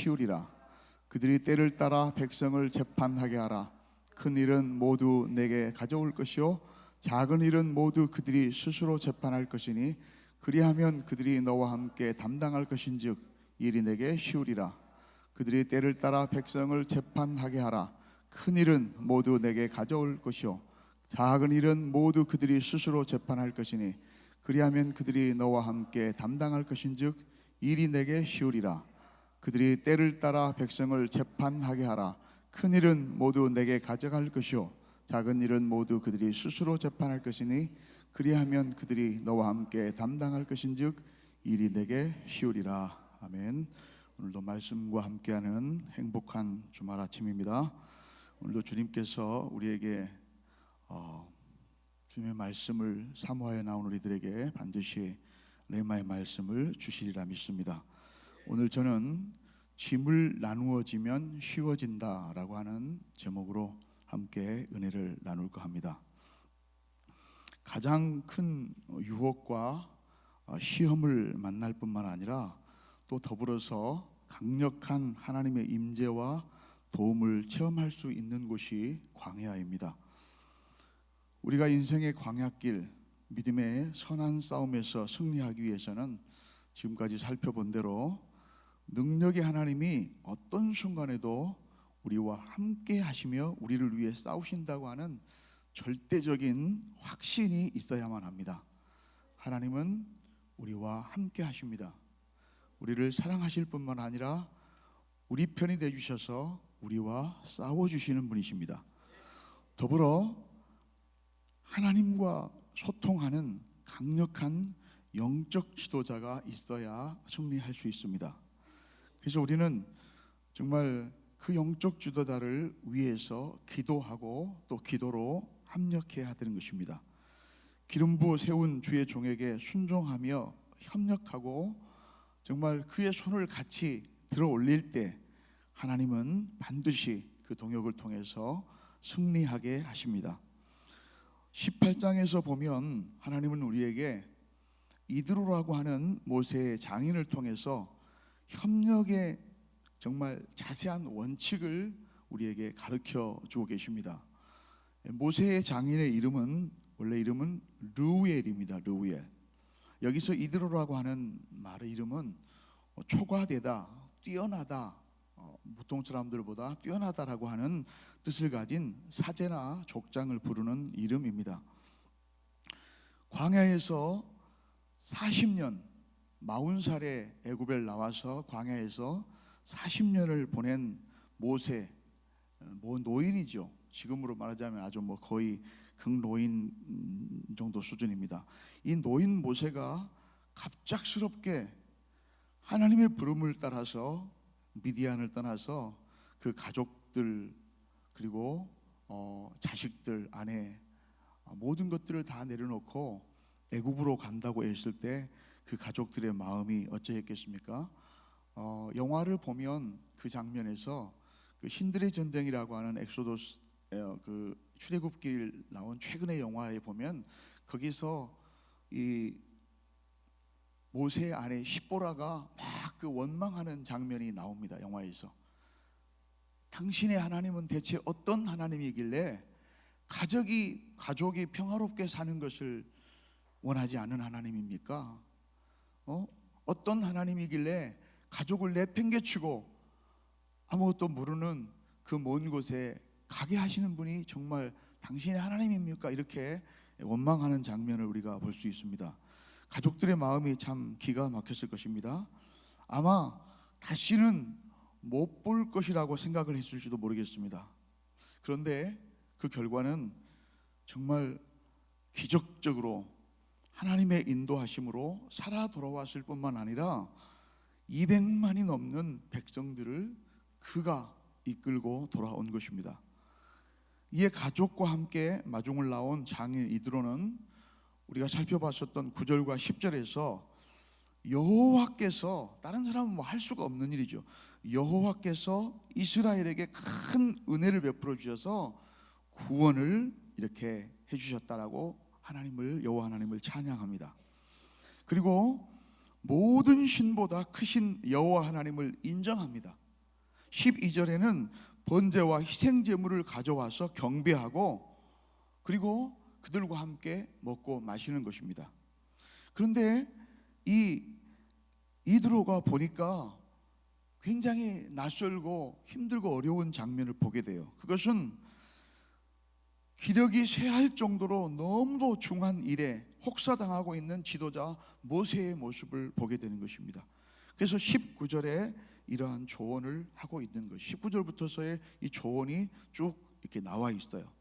쉬우리라. 그들이 때를 따라 백성을 재판하게 하라. 큰 일은 모두 내게 가져올 것이요 작은 일은 모두 그들이 스스로 재판할 것이니 그리하면 그들이 너와 함께 담당할 것인즉 일이 내게 쉬우리라. 그들이 때를 따라 백성을 재판하게 하라. 큰 일은 모두 내게 가져올 것이요 작은 일은 모두 그들이 스스로 재판할 것이니 그리하면 그들이 너와 함께 담당할 것인즉 일이 내게 쉬우리라. 그들이 때를 따라 백성을 재판하게 하라. 큰 일은 모두 내게 가져갈 것이요 작은 일은 모두 그들이 스스로 재판할 것이니 그리하면 그들이 너와 함께 담당할 것인즉 일이 내게 쉬우리라. 아멘. 오늘도 말씀과 함께하는 행복한 주말 아침입니다. 오늘도 주님께서 우리에게 주님의 말씀을 사모하여 나온 우리들에게 반드시 레마의 말씀을 주시리라 믿습니다. 오늘 저는 짐을 나누어지면 쉬워진다라고 하는 제목으로 함께 은혜를 나눌까 합니다. 가장 큰 유혹과 시험을 만날 뿐만 아니라 또 더불어서 강력한 하나님의 임재와 도움을 체험할 수 있는 곳이 광야입니다. 우리가 인생의 광야길, 믿음의 선한 싸움에서 승리하기 위해서는 지금까지 살펴본 대로 능력의 하나님이 어떤 순간에도 우리와 함께 하시며 우리를 위해 싸우신다고 하는 절대적인 확신이 있어야만 합니다. 하나님은 우리와 함께 하십니다. 우리를 사랑하실 뿐만 아니라 우리 편이 되주셔서 우리와 싸워주시는 분이십니다. 더불어 하나님과 소통하는 강력한 영적 지도자가 있어야 승리할 수 있습니다. 그래서 우리는 정말 그 영적 지도자를 위해서 기도하고 또 기도로 합력해야 되는 것입니다. 기름 부어 세운 주의 종에게 순종하며 협력하고 정말 그의 손을 같이 들어 올릴 때 하나님은 반드시 그 동역을 통해서 승리하게 하십니다. 18장에서 보면 하나님은 우리에게 이드로라고 하는 모세의 장인을 통해서 협력의 정말 자세한 원칙을 우리에게 가르쳐 주고 계십니다. 모세의 장인의 이름은 원래 이름은 르우엘입니다. 르우엘. 여기서 이드로라고 하는 말의 이름은 초과되다, 뛰어나다, 보통 사람들보다 뛰어나다라고 하는 뜻을 가진 사제나 족장을 부르는 이름입니다. 광야에서 40년 40살에 애굽을 나와서 광야에서 40년을 보낸 모세, 노인이죠. 지금으로 말하자면 아주 거의 극노인 정도 수준입니다. 이 노인 모세가 갑작스럽게 하나님의 부름을 따라서 미디안을 떠나서 그 가족들 그리고 자식들, 아내 모든 것들을 다 내려놓고 애굽으로 간다고 했을 때 그 가족들의 마음이 어찌했겠습니까? 영화를 보면 그 장면에서 그 신들의 전쟁이라고 하는 엑소더스 그 출애굽길 나온 최근의 영화에 보면 거기서 이 모세의 아내 십보라가 막 그 원망하는 장면이 나옵니다. 영화에서. 당신의 하나님은 대체 어떤 하나님이길래 가족이 평화롭게 사는 것을 원하지 않는 하나님입니까? 어떤 하나님이길래 가족을 내팽개치고 아무것도 모르는 그 먼 곳에 가게 하시는 분이 정말 당신의 하나님입니까? 이렇게 원망하는 장면을 우리가 볼 수 있습니다. 가족들의 마음이 참 기가 막혔을 것입니다. 아마 다시는 못 볼 것이라고 생각을 했을지도 모르겠습니다. 그런데 그 결과는 정말 기적적으로 하나님의 인도하심으로 살아 돌아왔을 뿐만 아니라 200만이 넘는 백성들을 그가 이끌고 돌아온 것입니다. 이에 가족과 함께 마중을 나온 장인 이드로는 우리가 살펴봤었던 9절과 10절에서 여호와께서, 다른 사람은 할 수가 없는 일이죠. 여호와께서 이스라엘에게 큰 은혜를 베풀어 주셔서 구원을 이렇게 해주셨다라고 여호와 하나님을 찬양합니다. 그리고 모든 신보다 크신 여호와 하나님을 인정합니다. 12절에는 번제와 희생 제물을 가져와서 경배하고 그리고 그들과 함께 먹고 마시는 것입니다. 그런데 이 이드로가 보니까 굉장히 낯설고 힘들고 어려운 장면을 보게 돼요. 그것은 기력이 쇠할 정도로 너무도 중한 일에 혹사당하고 있는 지도자 모세의 모습을 보게 되는 것입니다. 그래서 19절에 이러한 조언을 하고 있는 것이 19절부터서의 이 조언이 쭉 이렇게 나와 있어요.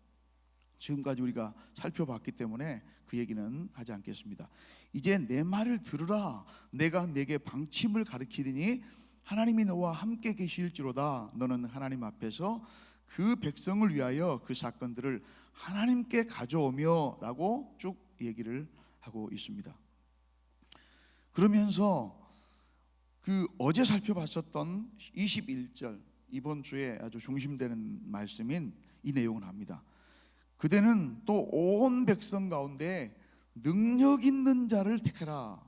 지금까지 우리가 살펴봤기 때문에 그 얘기는 하지 않겠습니다. 이제 내 말을 들으라. 내가 내게 방침을 가르치리니 하나님이 너와 함께 계실지로다. 너는 하나님 앞에서 그 백성을 위하여 그 사건들을 하나님께 가져오며 라고 쭉 얘기를 하고 있습니다. 그러면서 그 어제 살펴봤었던 21절, 이번 주에 아주 중심되는 말씀인 이 내용을 합니다. 그대는 또 온 백성 가운데 능력 있는 자를 택하라.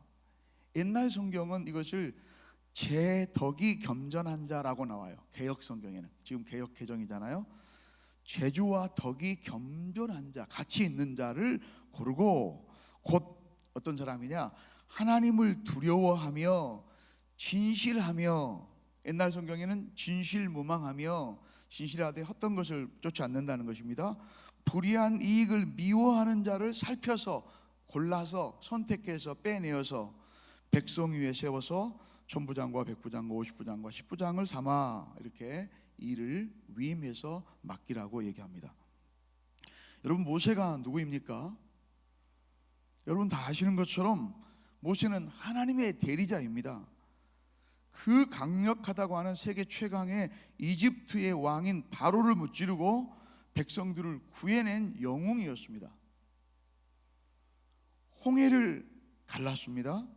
옛날 성경은 이것을 제 덕이 겸전한 자라고 나와요. 개역 성경에는. 지금 개역 개정이잖아요. 재주와 덕이 겸전한 자, 같이 있는 자를 고르고, 곧 어떤 사람이냐, 하나님을 두려워하며 진실하며, 옛날 성경에는 진실무망하며, 진실하되 헛된 것을 쫓지 않는다는 것입니다. 불의한 이익을 미워하는 자를 살펴서 골라서 선택해서 빼내어서 백성 위에 세워서 천부장과 백부장과 50부장과 10부장을 삼아 이렇게 일을 위임해서 맡기라고 얘기합니다. 여러분, 모세가 누구입니까? 여러분 다 아시는 것처럼 모세는 하나님의 대리자입니다. 그 강력하다고 하는 세계 최강의 이집트의 왕인 바로를 무찌르고 백성들을 구해낸 영웅이었습니다. 홍해를 갈랐습니다.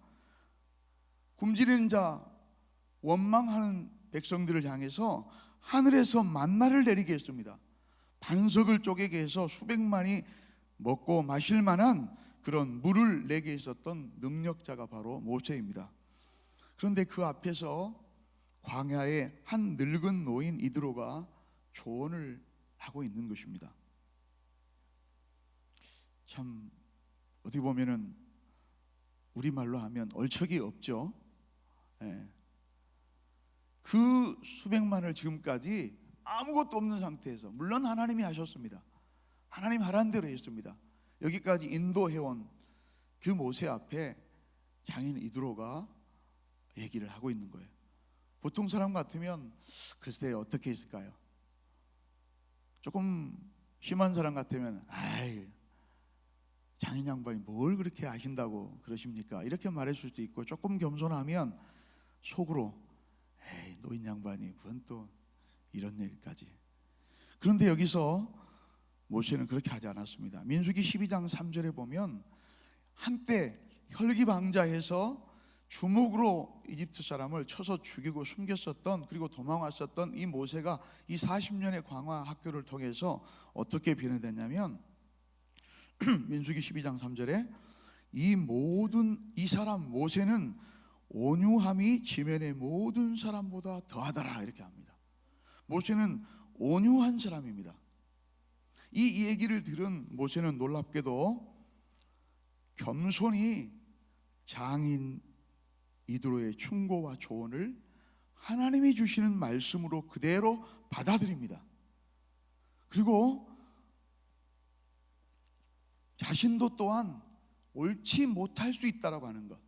굶주리는 자, 원망하는 백성들을 향해서 하늘에서 만나를 내리게 했습니다. 반석을 쪼개게 해서 수백만이 먹고 마실 만한 그런 물을 내게 했었던 능력자가 바로 모세입니다. 그런데 그 앞에서 광야에 한 늙은 노인 이드로가 조언을 하고 있는 것입니다. 참 어떻게 보면은 우리말로 하면 얼척이 없죠. 예. 그 수백만을 지금까지 아무것도 없는 상태에서, 물론 하나님이 하셨습니다. 하나님 하라는 대로 했습니다. 여기까지 인도해온 그 모세 앞에 장인 이드로가 얘기를 하고 있는 거예요. 보통 사람 같으면 글쎄 어떻게 했을까요? 조금 심한 사람 같으면 아이, 장인 양반이 뭘 그렇게 아신다고 그러십니까? 이렇게 말했을 수도 있고, 조금 겸손하면 속으로 에이, 노인 양반이 무슨 또 이런 일까지. 그런데 여기서 모세는 그렇게 하지 않았습니다. 민수기 12장 3절에 보면 한때 혈기방자해서 주먹으로 이집트 사람을 쳐서 죽이고 숨겼었던, 그리고 도망왔었던 이 모세가 이 40년의 광화 학교를 통해서 어떻게 변해됐냐면 민수기 12장 3절에 이 사람 모세는 온유함이 지면의 모든 사람보다 더하더라 이렇게 합니다. 모세는 온유한 사람입니다. 이 얘기를 들은 모세는 놀랍게도 겸손히 장인 이드로의 충고와 조언을 하나님이 주시는 말씀으로 그대로 받아들입니다. 그리고 자신도 또한 옳지 못할 수 있다라고 하는 것,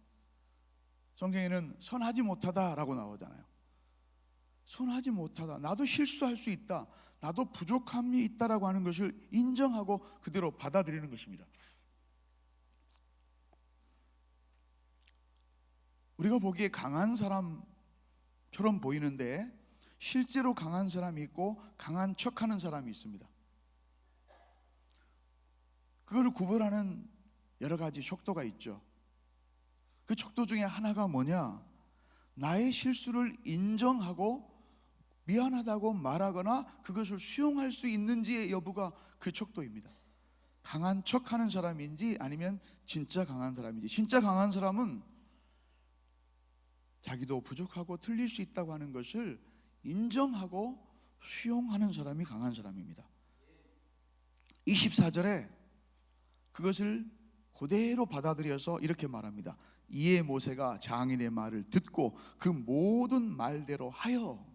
성경에는 선하지 못하다라고 나오잖아요. 선하지 못하다, 나도 실수할 수 있다, 나도 부족함이 있다라고 하는 것을 인정하고 그대로 받아들이는 것입니다. 우리가 보기에 강한 사람처럼 보이는데 실제로 강한 사람이 있고 강한 척하는 사람이 있습니다. 그걸 구분하는 여러 가지 척도가 있죠. 그 척도 중에 하나가 뭐냐? 나의 실수를 인정하고 미안하다고 말하거나 그것을 수용할 수 있는지의 여부가 그 척도입니다. 강한 척하는 사람인지 아니면 진짜 강한 사람인지. 진짜 강한 사람은 자기도 부족하고 틀릴 수 있다고 하는 것을 인정하고 수용하는 사람이 강한 사람입니다. 24절에 그것을 그대로 받아들여서 이렇게 말합니다. 이에 모세가 장인의 말을 듣고 그 모든 말대로 하여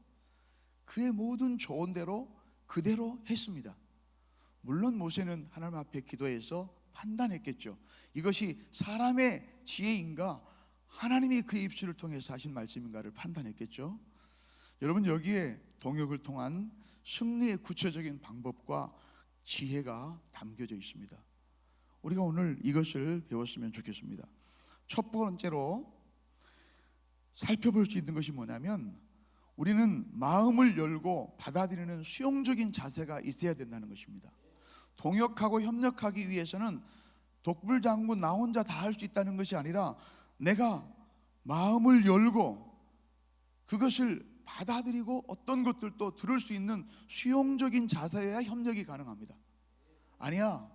그의 모든 조언대로 그대로 했습니다. 물론 모세는 하나님 앞에 기도해서 판단했겠죠. 이것이 사람의 지혜인가 하나님이 그의 입술을 통해서 하신 말씀인가를 판단했겠죠. 여러분, 여기에 동역을 통한 승리의 구체적인 방법과 지혜가 담겨져 있습니다. 우리가 오늘 이것을 배웠으면 좋겠습니다. 첫 번째로 살펴볼 수 있는 것이 뭐냐면 우리는 마음을 열고 받아들이는 수용적인 자세가 있어야 된다는 것입니다. 동역하고 협력하기 위해서는 독불장군 나 혼자 다 할 수 있다는 것이 아니라 내가 마음을 열고 그것을 받아들이고 어떤 것들도 들을 수 있는 수용적인 자세여야 협력이 가능합니다. 아니야,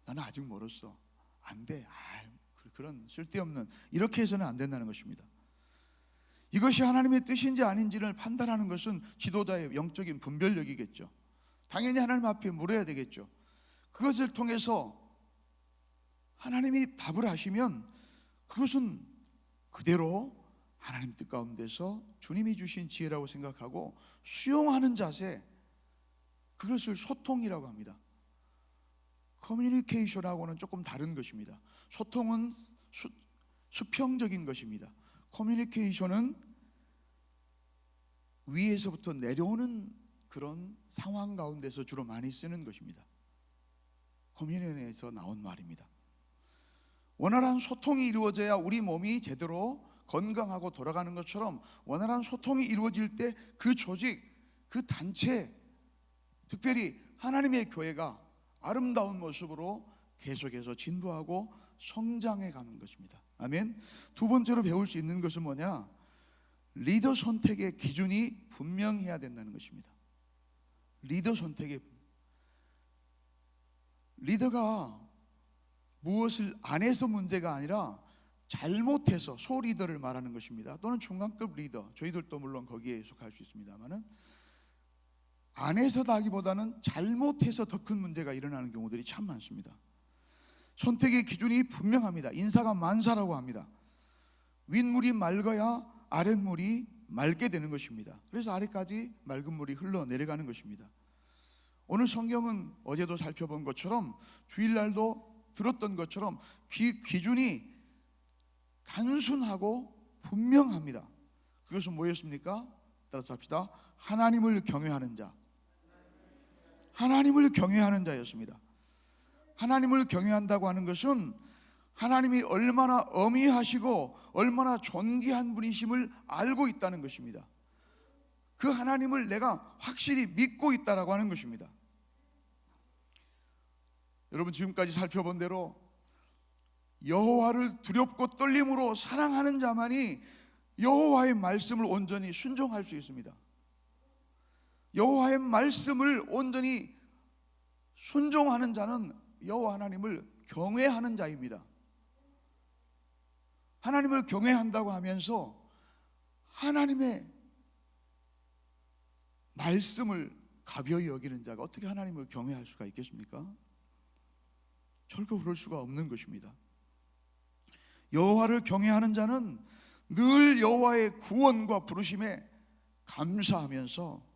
나는 아직 멀었어, 안 돼, 그런 쓸데없는, 이렇게 해서는 안 된다는 것입니다. 이것이 하나님의 뜻인지 아닌지를 판단하는 것은 지도자의 영적인 분별력이겠죠. 당연히 하나님 앞에 물어야 되겠죠. 그것을 통해서 하나님이 답을 하시면 그것은 그대로 하나님 뜻 가운데서 주님이 주신 지혜라고 생각하고 수용하는 자세, 그것을 소통이라고 합니다. 커뮤니케이션하고는 조금 다른 것입니다. 소통은 수평적인 것입니다. 커뮤니케이션은 위에서부터 내려오는 그런 상황 가운데서 주로 많이 쓰는 것입니다. 커뮤니케이션에서 나온 말입니다. 원활한 소통이 이루어져야 우리 몸이 제대로 건강하고 돌아가는 것처럼 원활한 소통이 이루어질 때 그 조직, 그 단체, 특별히 하나님의 교회가 아름다운 모습으로 계속해서 진보하고 성장해 가는 것입니다. 아멘. 두 번째로 배울 수 있는 것은 뭐냐? 리더 선택의 기준이 분명해야 된다는 것입니다. 리더가 무엇을 안 해서 문제가 아니라 잘못해서, 소리더를 말하는 것입니다. 또는 중간급 리더, 저희들도 물론 거기에 속할 수 있습니다만은 안 해서다기보다는 잘못해서 더 큰 문제가 일어나는 경우들이 참 많습니다. 선택의 기준이 분명합니다. 인사가 만사라고 합니다. 윗물이 맑아야 아랫물이 맑게 되는 것입니다. 그래서 아래까지 맑은 물이 흘러내려가는 것입니다. 오늘 성경은 어제도 살펴본 것처럼, 주일날도 들었던 것처럼 기준이 단순하고 분명합니다. 그것은 뭐였습니까? 따라서 합시다. 하나님을 경외하는 자. 하나님을 경외하는 자였습니다. 하나님을 경외한다고 하는 것은 하나님이 얼마나 어미하시고 얼마나 존귀한 분이심을 알고 있다는 것입니다. 그 하나님을 내가 확실히 믿고 있다라고 하는 것입니다. 여러분, 지금까지 살펴본 대로 여호와를 두렵고 떨림으로 사랑하는 자만이 여호와의 말씀을 온전히 순종할 수 있습니다. 여호와의 말씀을 온전히 순종하는 자는 여호와 하나님을 경외하는 자입니다. 하나님을 경외한다고 하면서 하나님의 말씀을 가벼이 여기는 자가 어떻게 하나님을 경외할 수가 있겠습니까? 절대 그럴 수가 없는 것입니다. 여호와를 경외하는 자는 늘 여호와의 구원과 부르심에 감사하면서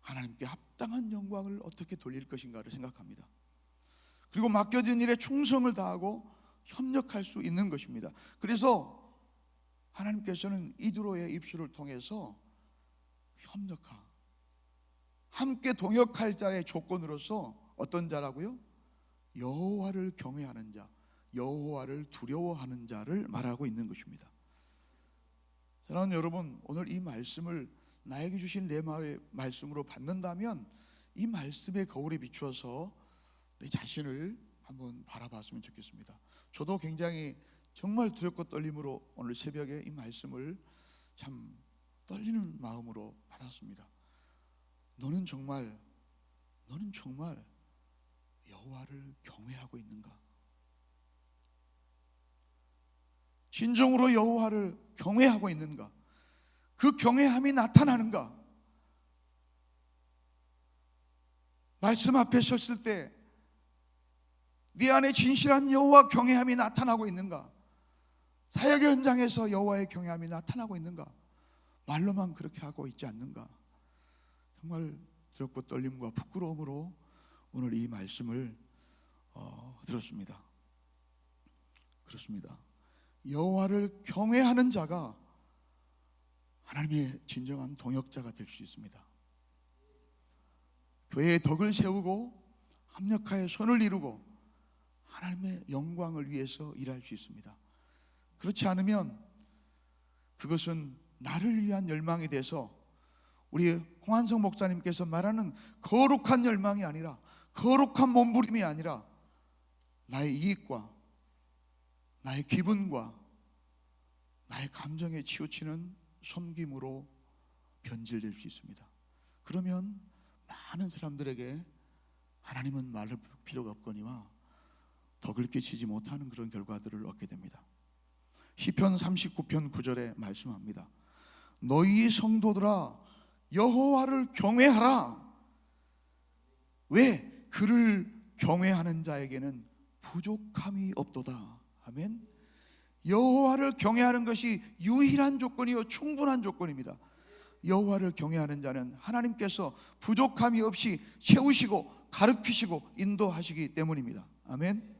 하나님께 합당한 영광을 어떻게 돌릴 것인가를 생각합니다. 그리고 맡겨진 일에 충성을 다하고 협력할 수 있는 것입니다. 그래서 하나님께서는 이드로의 입술을 통해서 함께 동역할 자의 조건으로서 어떤 자라고요? 여호와를 경외하는 자, 여호와를 두려워하는 자를 말하고 있는 것입니다. 사랑하는 여러분, 오늘 이 말씀을 나에게 주신 레마의 말씀으로 받는다면 이 말씀의 거울에 비추어서 내 자신을 한번 바라봤으면 좋겠습니다. 저도 굉장히 정말 두렵고 떨림으로 오늘 새벽에 이 말씀을 참 떨리는 마음으로 받았습니다. 너는 정말 여호와를 경외하고 있는가? 진정으로 여호와를 경외하고 있는가? 그 경외함이 나타나는가? 말씀 앞에 섰을 때 네 안에 진실한 여호와 경외함이 나타나고 있는가? 사역의 현장에서 여호와의 경외함이 나타나고 있는가? 말로만 그렇게 하고 있지 않는가? 정말 두렵고 떨림과 부끄러움으로 오늘 이 말씀을 들었습니다. 그렇습니다. 여호와를 경외하는 자가 하나님의 진정한 동역자가 될 수 있습니다. 교회의 덕을 세우고 합력하여 선을 이루고 하나님의 영광을 위해서 일할 수 있습니다. 그렇지 않으면 그것은 나를 위한 열망이 돼서 우리 홍한성 목사님께서 말하는 거룩한 열망이 아니라, 거룩한 몸부림이 아니라 나의 이익과 나의 기분과 나의 감정에 치우치는 섬김으로 변질될 수 있습니다. 그러면 많은 사람들에게 하나님은 말할 필요가 없거니와 덕을 끼치지 못하는 그런 결과들을 얻게 됩니다. 시편 39편 9절에 말씀합니다. 너희 성도들아 여호와를 경외하라. 왜? 그를 경외하는 자에게는 부족함이 없도다. 아멘. 여호와를 경외하는 것이 유일한 조건이요 충분한 조건입니다. 여호와를 경외하는 자는 하나님께서 부족함이 없이 채우시고 가르치시고 인도하시기 때문입니다. 아멘.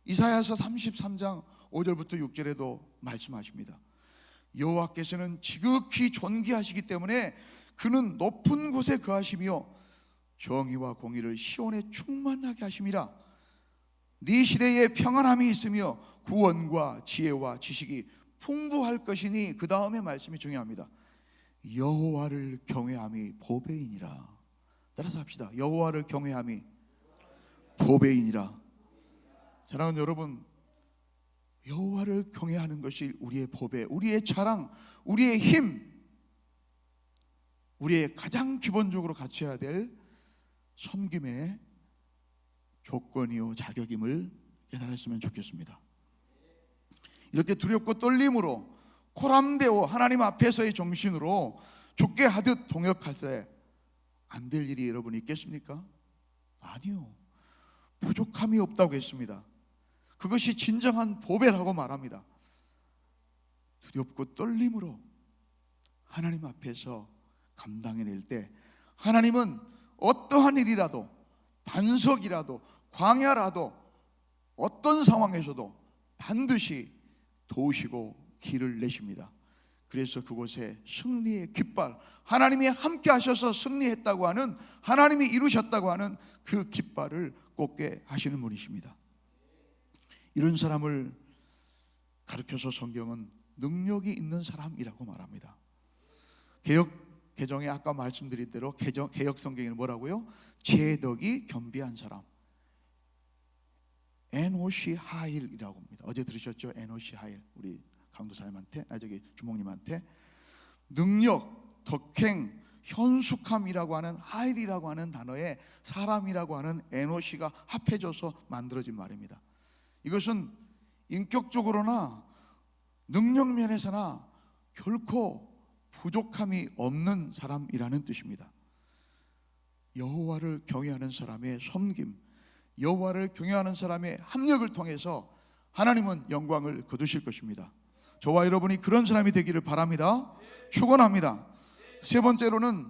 이사야서 33장 5절부터 6절에도 말씀하십니다. 여호와께서는 지극히 존귀하시기 때문에 그는 높은 곳에 거하시며 정의와 공의를 시온에 충만하게 하심이라. 네 시대에 평안함이 있으며 구원과 지혜와 지식이 풍부할 것이니, 그 다음에 말씀이 중요합니다. 여호와를 경외함이 보배이니라. 따라서 합시다. 여호와를 경외함이 보배이니라. 사랑하는 여러분, 여호와를 경외하는 것이 우리의 보배, 우리의 자랑, 우리의 힘, 우리의 가장 기본적으로 갖춰야 될 섬김의 조건이요 자격임을 깨달았으면 좋겠습니다. 이렇게 두렵고 떨림으로 코람되어 하나님 앞에서의 정신으로 죽게 하듯 동역할 때 안 될 일이 여러분 있겠습니까? 아니요. 부족함이 없다고 했습니다. 그것이 진정한 보배라고 말합니다. 두렵고 떨림으로 하나님 앞에서 감당해낼 때 하나님은 어떠한 일이라도, 반석이라도, 광야라도, 어떤 상황에서도 반드시 도우시고 길을 내십니다. 그래서 그곳에 승리의 깃발, 하나님이 함께 하셔서 승리했다고 하는, 하나님이 이루셨다고 하는 그 깃발을 꽂게 하시는 분이십니다. 이런 사람을 가르쳐서 성경은 능력이 있는 사람이라고 말합니다. 개정에 아까 말씀드린 대로 개역 성경에는 뭐라고요? 제덕이 겸비한 사람, 에노시 하일이라고 합니다. 어제 들으셨죠? 에노시 하일. 우리 강도사님한테, 주목님한테 능력, 덕행, 현숙함이라고 하는 하일이라고 하는 단어에 사람이라고 하는 에노시가 합해져서 만들어진 말입니다. 이것은 인격적으로나 능력 면에서나 결코 부족함이 없는 사람이라는 뜻입니다. 여호와를 경외하는 사람의 섬김, 여호와를 경외하는 사람의 합력을 통해서 하나님은 영광을 거두실 것입니다. 저와 여러분이 그런 사람이 되기를 바랍니다. 축원합니다. 세 번째로는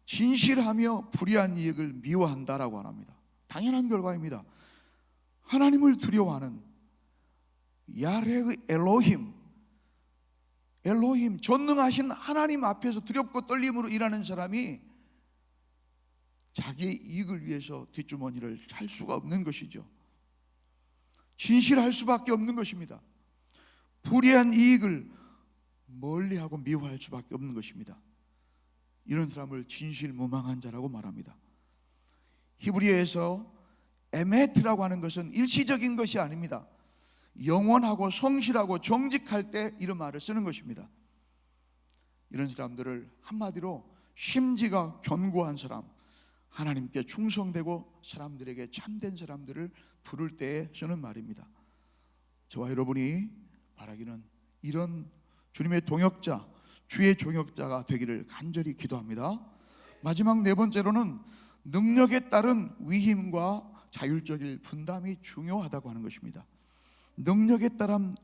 진실하며 불의한 이익을 미워한다라고 합니다. 당연한 결과입니다. 하나님을 두려워하는 야레의 엘로힘, 전능하신 하나님 앞에서 두렵고 떨림으로 일하는 사람이 자기의 이익을 위해서 뒷주머니를 찰 수가 없는 것이죠. 진실할 수밖에 없는 것입니다. 불의한 이익을 멀리하고 미워할 수밖에 없는 것입니다. 이런 사람을 진실무망한 자라고 말합니다. 히브리어에서 에메트라고 하는 것은 일시적인 것이 아닙니다. 영원하고 성실하고 정직할 때 이런 말을 쓰는 것입니다. 이런 사람들을 한마디로 심지가 견고한 사람, 하나님께 충성되고 사람들에게 참된 사람들을 부를 때에 쓰는 말입니다. 저와 여러분이 바라기는 이런 주님의 동역자, 주의 종역자가 되기를 간절히 기도합니다. 마지막 네 번째로는 능력에 따른 위임과 자율적인 분담이 중요하다고 하는 것입니다. 능력에 따른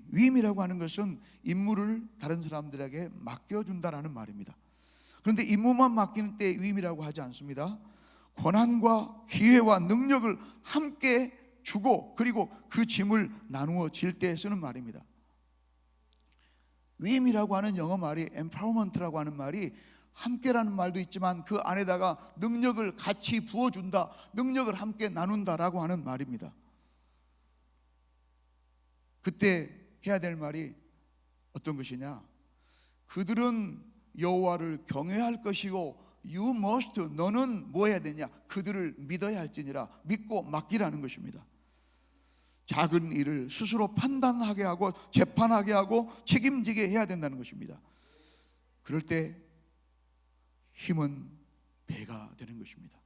위임이라고 하는 것은 임무를 다른 사람들에게 맡겨준다는 말입니다. 그런데 임무만 맡기는 때 위임이라고 하지 않습니다. 권한과 기회와 능력을 함께 주고 그리고 그 짐을 나누어 질 때 쓰는 말입니다. 위임이라고 하는 영어 말이 empowerment라고 하는 말이 함께라는 말도 있지만 그 안에다가 능력을 같이 부어준다, 능력을 함께 나눈다라고 하는 말입니다. 그때 해야 될 말이 어떤 것이냐? 그들은 여호와를 경외할 것이고 you must, 너는 뭐 해야 되냐? 그들을 믿어야 할지니라, 믿고 맡기라는 것입니다. 작은 일을 스스로 판단하게 하고 재판하게 하고 책임지게 해야 된다는 것입니다. 그럴 때 힘은 배가 되는 것입니다.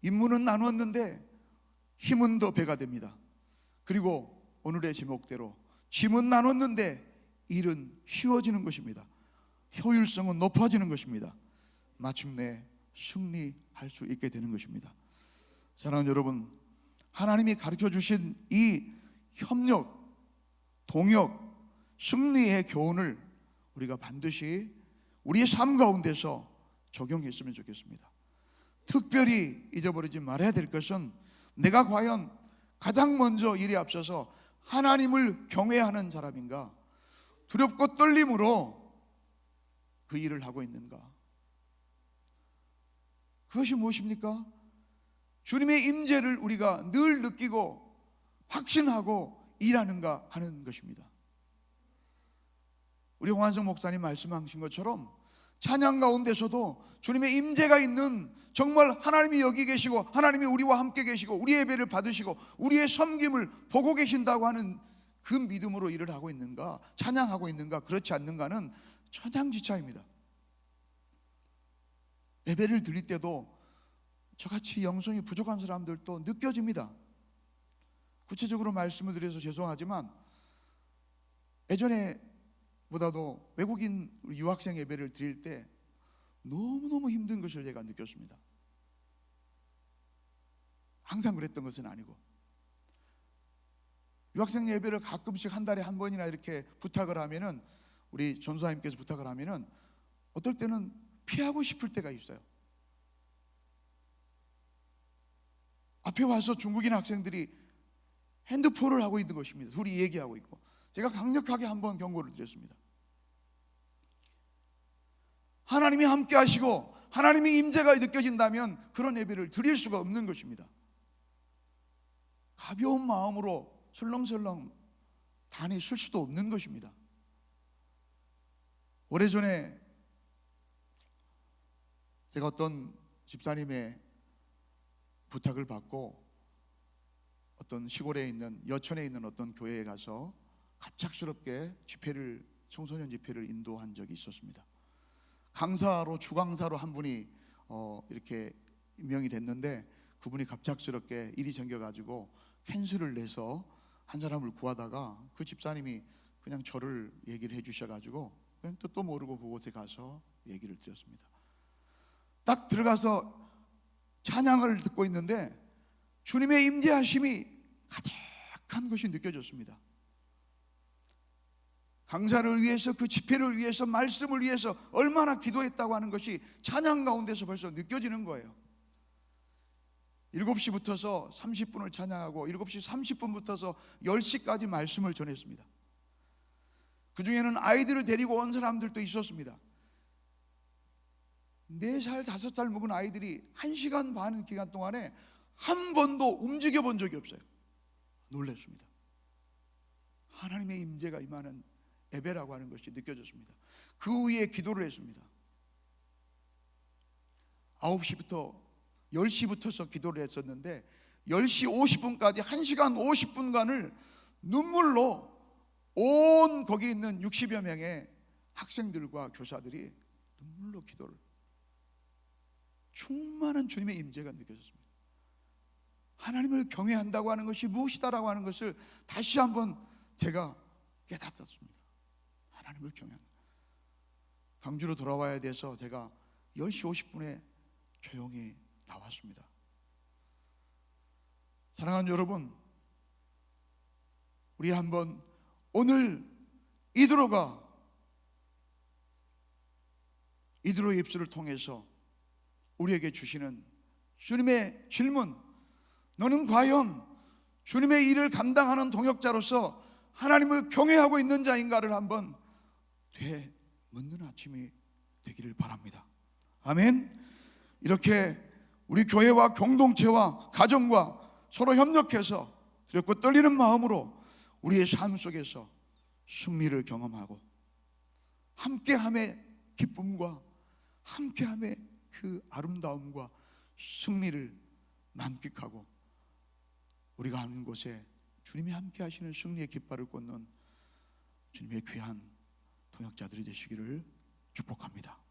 임무는 나누었는데 힘은 더 배가 됩니다. 그리고 오늘의 제목대로 짐은 나눴는데 일은 쉬워지는 것입니다. 효율성은 높아지는 것입니다. 마침내 승리할 수 있게 되는 것입니다. 사랑하는 여러분, 하나님이 가르쳐 주신 이 협력, 동역, 승리의 교훈을 우리가 반드시 우리의 삶 가운데서 적용했으면 좋겠습니다. 특별히 잊어버리지 말아야 될 것은 내가 과연 가장 먼저 일에 앞서서 하나님을 경외하는 사람인가, 두렵고 떨림으로 그 일을 하고 있는가. 그것이 무엇입니까? 주님의 임재를 우리가 늘 느끼고 확신하고 일하는가 하는 것입니다. 우리 홍한성 목사님 말씀하신 것처럼 찬양 가운데서도 주님의 임재가 있는, 정말 하나님이 여기 계시고 하나님이 우리와 함께 계시고 우리의 예배를 받으시고 우리의 섬김을 보고 계신다고 하는 그 믿음으로 일을 하고 있는가, 찬양하고 있는가, 그렇지 않는가는 천양지차입니다. 예배를 드릴 때도 저같이 영성이 부족한 사람들도 느껴집니다. 구체적으로 말씀을 드려서 죄송하지만 예전에 보다도 외국인 유학생 예배를 드릴 때 너무너무 힘든 것을 제가 느꼈습니다. 항상 그랬던 것은 아니고, 유학생 예배를 가끔씩 한 달에 한 번이나 이렇게 부탁을 하면은, 우리 전사님께서 부탁을 하면은 어떨 때는 피하고 싶을 때가 있어요. 앞에 와서 중국인 학생들이 핸드폰을 하고 있는 것입니다. 둘이 얘기하고 있고, 제가 강력하게 한번 경고를 드렸습니다. 하나님이 함께 하시고 하나님의 임재가 느껴진다면 그런 예배를 드릴 수가 없는 것입니다. 가벼운 마음으로 설렁설렁 단히 쓸 수도 없는 것입니다. 오래전에 제가 어떤 집사님의 부탁을 받고 어떤 시골에 있는, 여천에 있는 어떤 교회에 가서 갑작스럽게 청소년 집회를 인도한 적이 있었습니다. 강사로, 주강사로 한 분이 이렇게 임명이 됐는데, 그분이 갑작스럽게 일이 생겨가지고 캔슬을 내서 한 사람을 구하다가 그 집사님이 그냥 저를 얘기를 해주셔가지고 그냥 뜻도 모르고 그곳에 가서 얘기를 드렸습니다. 딱 들어가서 찬양을 듣고 있는데 주님의 임재하심이 가득한 것이 느껴졌습니다. 강사를 위해서, 그 집회를 위해서, 말씀을 위해서 얼마나 기도했다고 하는 것이 찬양 가운데서 벌써 느껴지는 거예요. 7시부터서 30분을 찬양하고 7시 30분부터서 10시까지 말씀을 전했습니다. 그 중에는 아이들을 데리고 온 사람들도 있었습니다. 4살, 5살 먹은 아이들이 1시간 반 기간 동안에 한 번도 움직여 본 적이 없어요. 놀랐습니다. 하나님의 임재가 임하는 예배라고 하는 것이 느껴졌습니다. 그 위에 기도를 했습니다. 9시부터 10시부터서 기도를 했었는데 10시 50분까지 1시간 50분간을 눈물로 온 거기 있는 60여 명의 학생들과 교사들이 눈물로 기도를, 충만한 주님의 임재가 느껴졌습니다. 하나님을 경외한다고 하는 것이 무엇이다라고 하는 것을 다시 한번 제가 깨닫았습니다. 하나님을 경외한다. 광주로 돌아와야 돼서 제가 10시 50분에 조용히 나왔습니다. 사랑하는 여러분, 우리 한번 오늘 이드로의 입술을 통해서 우리에게 주시는 주님의 질문, 너는 과연 주님의 일을 감당하는 동역자로서 하나님을 경외하고 있는 자인가를 한번 되묻는 아침이 되기를 바랍니다. 아멘. 이렇게 우리 교회와 공동체와 가정과 서로 협력해서 두렵고 떨리는 마음으로 우리의 삶 속에서 승리를 경험하고 함께함의 기쁨과 함께함의 그 아름다움과 승리를 만끽하고 우리가 하는 곳에 주님이 함께 하시는 승리의 깃발을 꽂는 주님의 귀한 동역자들이 되시기를 축복합니다.